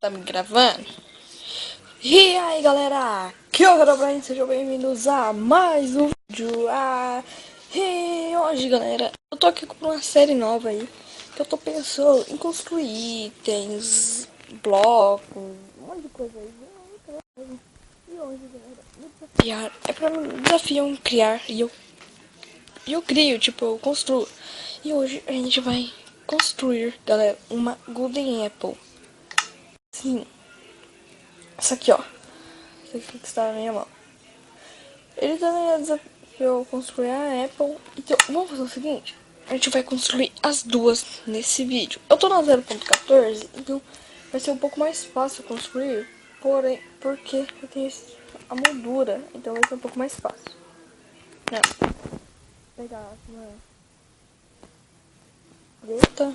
Tá me gravando? E aí galera, aqui é o Herobrine, sejam bem-vindos a mais um vídeo. E hoje galera, eu tô aqui com uma série nova aí, que eu tô pensando em construir itens, blocos, um monte de coisa aí. E hoje galera, desafiar, é pra mim, desafiam criar e eu crio, tipo, eu construo. E hoje a gente vai construir, galera, uma Golden Apple. Sim, essa aqui ó. Isso aqui que está na minha mão. Ele também desafiou construir a Apple. Então, vamos fazer o seguinte. A gente vai construir as duas nesse vídeo. Eu tô na 0.14, então vai ser um pouco mais fácil construir. Porém, porque eu tenho a moldura, então vai ser um pouco mais fácil. Não. Vou pegar uma preta.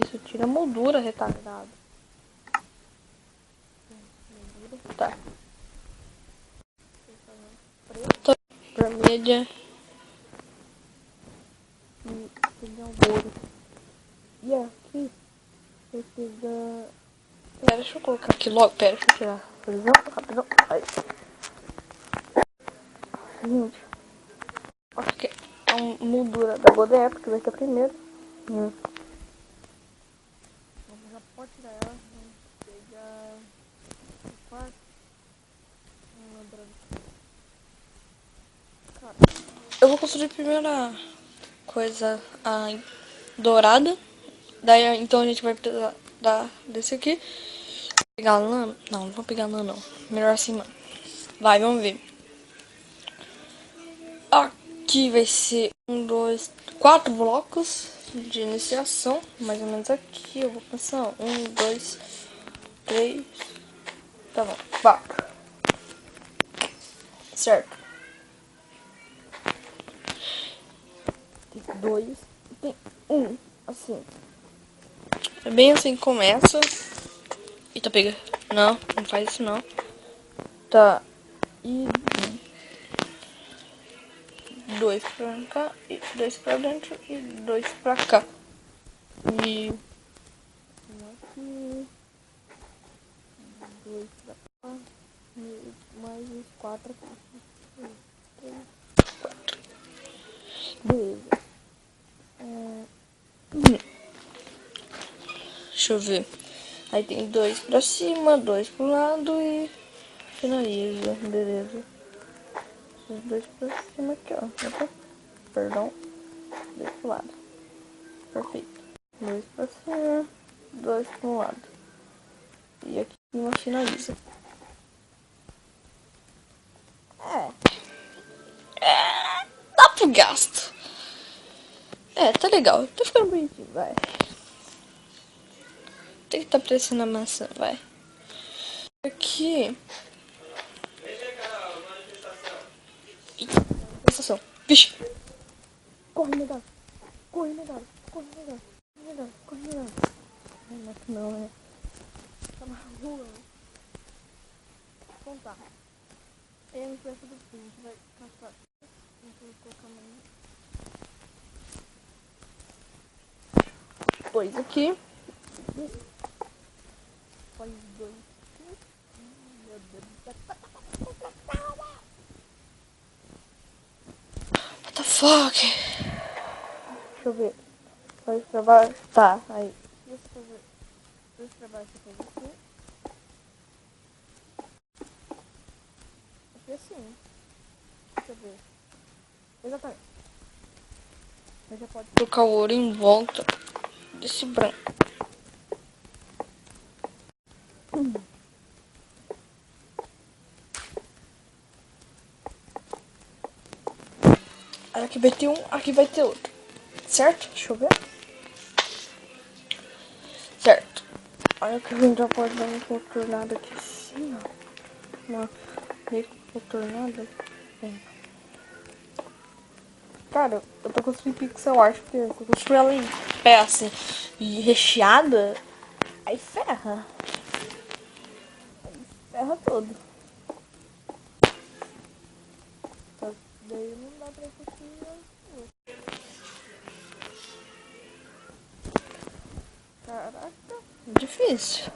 Isso, tira a moldura retardada. Tá. Preta, vermelha e feijão ouro. E aqui precisa. Pera, deixa eu colocar aqui logo. Pera, deixa eu tirar a visão. Rapidão. Aí. Gente, acho que é a moldura da Golden Apple que vai ser a primeira. Já pode tirar ela. Vamos pegar o quarto. Não lembrando. Cara, eu vou construir primeiro a coisa dourada. Daí então a gente vai precisar desse aqui. Pegar lã? Não vou pegar lã não. Melhor assim, mano. Vai, vamos ver. Aqui vai ser 4 blocos de iniciação. Mais ou menos aqui. Eu vou passar 2, 3. Tá bom, 4. Certo. Tem 2. Tem 1. Assim. É bem assim que começa. Eita, pega. Não, não faz isso não. Tá. E 2 pra cá, e 2 pra dentro, e 2 pra cá. E aqui, 2 pra cá, e mais uns 4 aqui. 3, 4. Beleza. Deixa eu ver. Aí tem 2 pra cima, 2 pro lado e finaliza. Beleza. Os 2 pra cima aqui, ó. Opa. Perdão. 2 pro lado. Perfeito. 2 pra cima, 2 pro lado. E aqui em cima finaliza. Dá pro gasto. Tá legal. Tá ficando bonitinho, vai. Tem que estar pressionando a maçã, vai. Aqui. Estação. Vixe. Corre, melhor. Corre, melhor. Corre, melhor. Corre, melhor. Corre, melhor. Não, né? Tá na rua. Então tá. Aí a gente vai fazer assim. A gente vai caçar. A gente vai colocar mais 2 aqui. Faz 2 aqui. Meu Deus do céu. What the fuck? Deixa eu ver. Faz pra baixo. Tá, aí. Deixa pra baixo aqui. Aqui assim. Deixa eu ver. Exatamente. Você já pode colocar o ouro em volta desse branco. Aqui vai ter um, aqui vai ter outro. Certo? Deixa eu ver. Certo. Olha que a gente já pode dar uma contornada aqui assim, ó. Uma meio contornada. Cara, eu tô construindo pixel art porque eu construí ela em pé assim e recheada. Aí ferra. Aí ferra todo. Daí não dá pra construir. Caraca, difícil.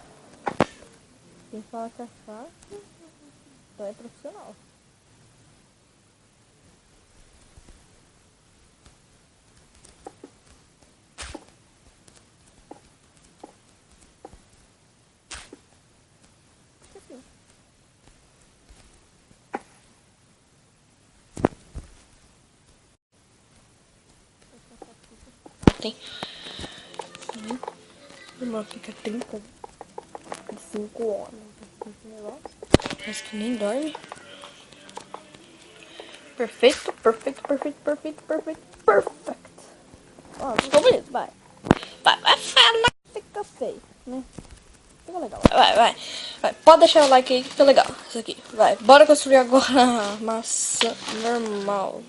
Quem fala que é fácil, então é profissional. Assim. Tem. Uma fica 35 horas. Esse negócio. Parece que nem dorme. Perfeito, perfeito, perfeito, perfeito, perfeito, perfeito. Ó, ficou bonito, vai. Vai falar. Fica feio, né? Fica legal. Vai. Pode deixar o like aí que fica legal. Isso aqui. Vai. Bora construir agora a maçã normal.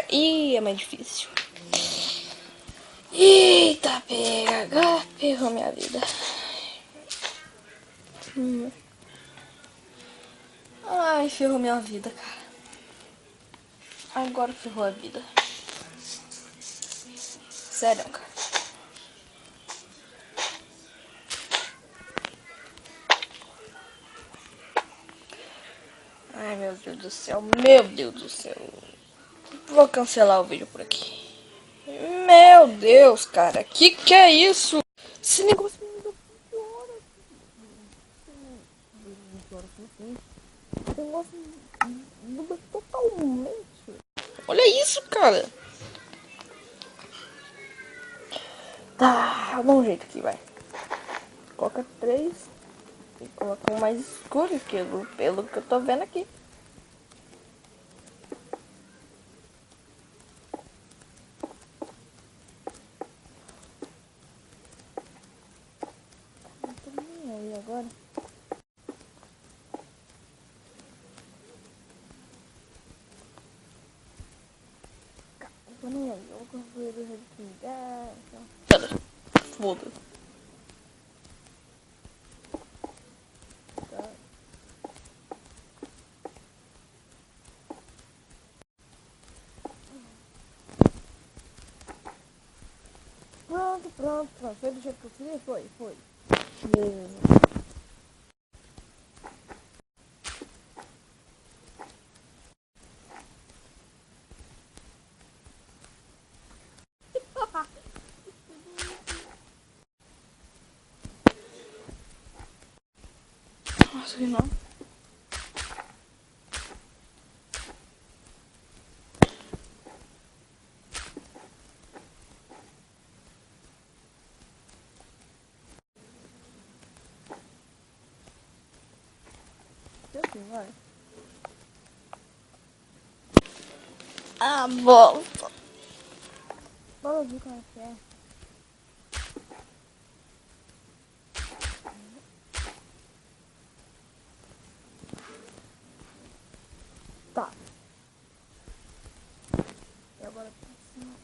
Ih, é mais difícil. Eita, pega. Ferrou minha vida. Ai, ferrou minha vida, cara. Agora ferrou a vida. Sério, cara. Ai, meu Deus do céu. Meu Deus do céu. Vou cancelar o vídeo por aqui. Meu Deus, cara. Que é isso? Esse negócio me mudou 20 horas. 20 horas assim. Esse negócio muda totalmente. Olha isso, cara. Tá, dá um jeito aqui, vai. Coloca 3 e coloca um mais escuro que pelo que eu tô vendo aqui. E agora? Eu nem aí, eu vou construir do jeito que der. Então. Foda. Tá. Pronto. Foi do jeito que eu queria? Foi. Beleza. Nossa, que não. Assim, vai. Ah, bosta. Bora ver como é que é. Tá. E agora pra cima.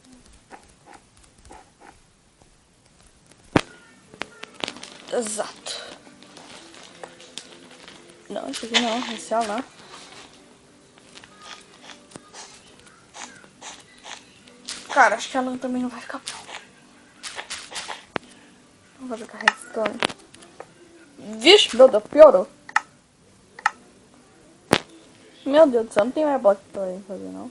Exato. Não, esse aqui não. Esse é lá. Cara, acho que a lã também não vai ficar pronta. Vamos fazer com a redstone. Vixe, meu Deus, piorou. Meu Deus do céu, não tem mais bloco pra ele fazer, não.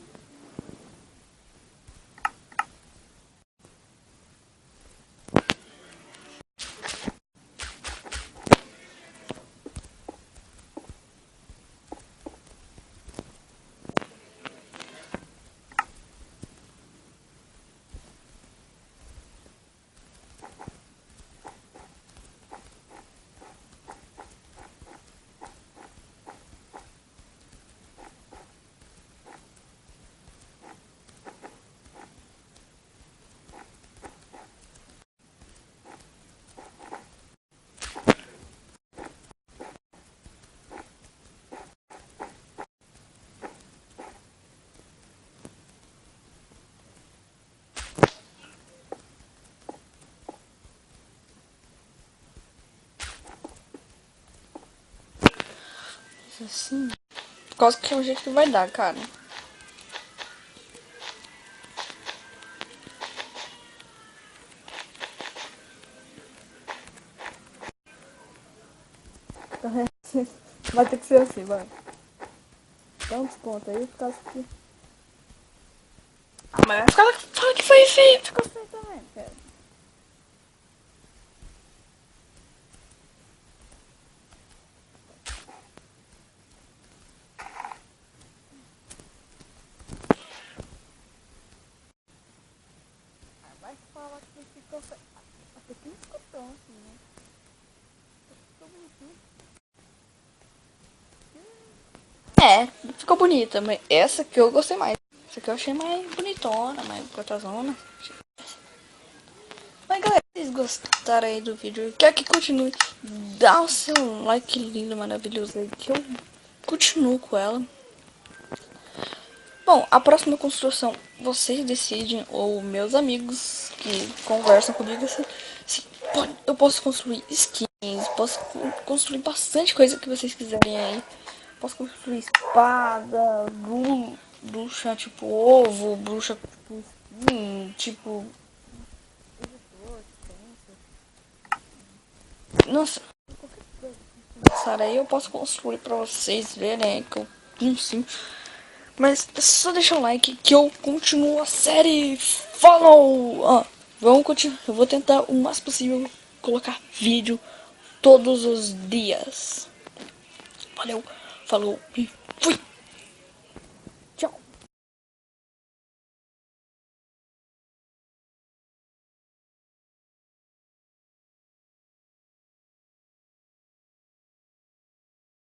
Assim. Quase que é o jeito que vai dar, cara. Tá vendo? Vai ter que ser assim, vai. Dá um desconto aí, por causa que... Ah, mas fala que foi feio, ficou feio também, cara. Vai falar que ficou feio. Até que não ficou tão assim, né? Ficou bonitinho. Ficou bonita, mas essa que eu gostei mais. Essa aqui eu achei mais bonitona, mais gotazona. Mas galera, se vocês gostaram aí do vídeo, quer que continue, dá o seu like lindo, maravilhoso aí, que eu continuo com ela. Bom, a próxima construção vocês decidem, ou meus amigos que conversam comigo, se eu posso construir skins, posso construir bastante coisa que vocês quiserem aí. Posso construir espada, bruxa tipo ovo, bruxa tipo skin, tipo... Nossa, Sara, aí eu posso construir pra vocês verem que eu consigo. Mas só deixa o like que eu continuo a série. Follow! Vamos continuar. Eu vou tentar o mais possível colocar vídeo todos os dias. Valeu, falou e fui!